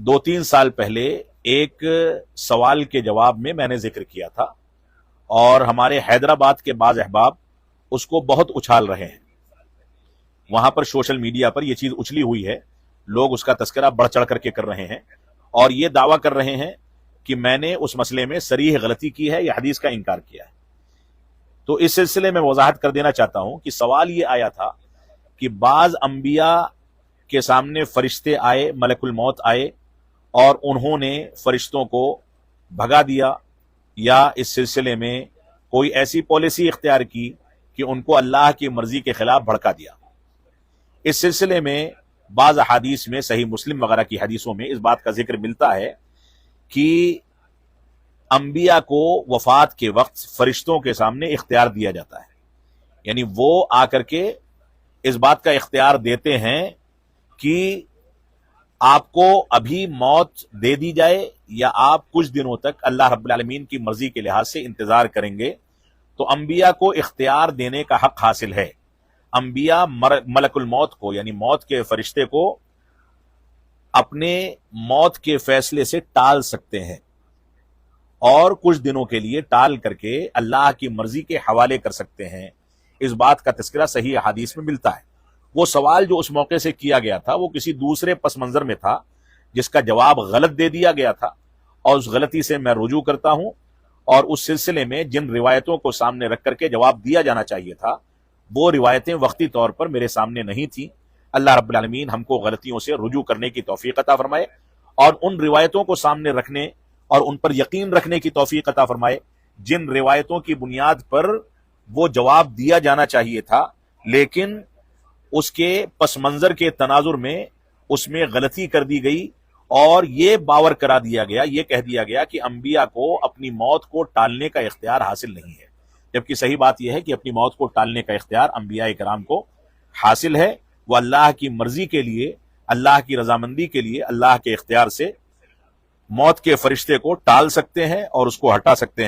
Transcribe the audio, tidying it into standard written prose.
2-3 साल पहले एक सवाल के जवाब में मैंने जिक्र किया था और हमारे हैदराबाद के बाज अहबाब उसको बहुत उछाल रहे हैं। वहां पर सोशल मीडिया पर यह चीज उछली हुई है, लोग उसका तस्करा बढ़ चढ़ करके कर रहे हैं और ये दावा कर रहे हैं कि मैंने उस मसले में सरीह गलती की है या हदीस का इनकार किया है। तो इस सिलसिले में वजाहत कर देना चाहता हूं कि सवाल ये आया था कि बाज अंबिया के सामने फरिश्ते आए, मलकुल मौत आए और उन्होंने फरिश्तों को भगा दिया, या इस सिलसिले में कोई ऐसी पॉलिसी इख्तियार की कि उनको अल्लाह की मर्जी के खिलाफ भड़का दिया। इस सिलसिले में बाज अहादीस में, सही मुस्लिम वगैरह की हदीसों में इस बात का जिक्र मिलता है कि अंबिया को वफात के वक्त फरिश्तों के सामने इख्तियार दिया जाता है, यानी वो आकर के इस बात का इख्तियार देते हैं कि आपको अभी मौत दे दी जाए या आप कुछ दिनों तक अल्लाह रब्बुल आलमीन की मर्जी के लिहाज से इंतजार करेंगे। तो अंबिया को इख्तियार देने का हक हासिल है। अंबिया मलकुल मौत को, यानी मौत के फरिश्ते को, अपने मौत के फैसले से टाल सकते हैं और कुछ दिनों के लिए टाल करके अल्लाह की मर्जी के हवाले कर सकते हैं। इस बात का तज़किरा सही हदीस में मिलता है। वो सवाल जो उस मौके से किया गया था वो किसी दूसरे पस मंजर में था जिसका जवाब गलत दे दिया गया था, और उस गलती से मैं रुजू करता हूं और उस सिलसिले में जिन रिवायतों को सामने रख करके जवाब दिया जाना चाहिए था वो रिवायतें वक्ती तौर पर मेरे सामने नहीं थी। अल्लाह रब्बुल आलमीन हमको गलतियों से रुजू करने की तौफीक अता फरमाए और उन रिवायतों को सामने रखने और उन पर यकीन रखने की तौफीक अता फरमाए जिन रिवायतों की बुनियाद पर वो जवाब दिया जाना चाहिए था, लेकिन उसके पस मंजर के तनाजुर में उसमें गलती कर दी गई और ये बावर करा दिया गया, ये कह दिया गया कि अंबिया को अपनी मौत को टालने का इख्तियार हासिल नहीं है, जबकि सही बात यह है कि अपनी मौत को टालने का इख्तियार अंबिया कराम को हासिल है। वह अल्लाह की मर्जी के लिए, अल्लाह की रजामंदी के लिए, अल्लाह के इख्तियार से मौत के फरिश्ते को टाल सकते हैं और उसको हटा सकते हैं।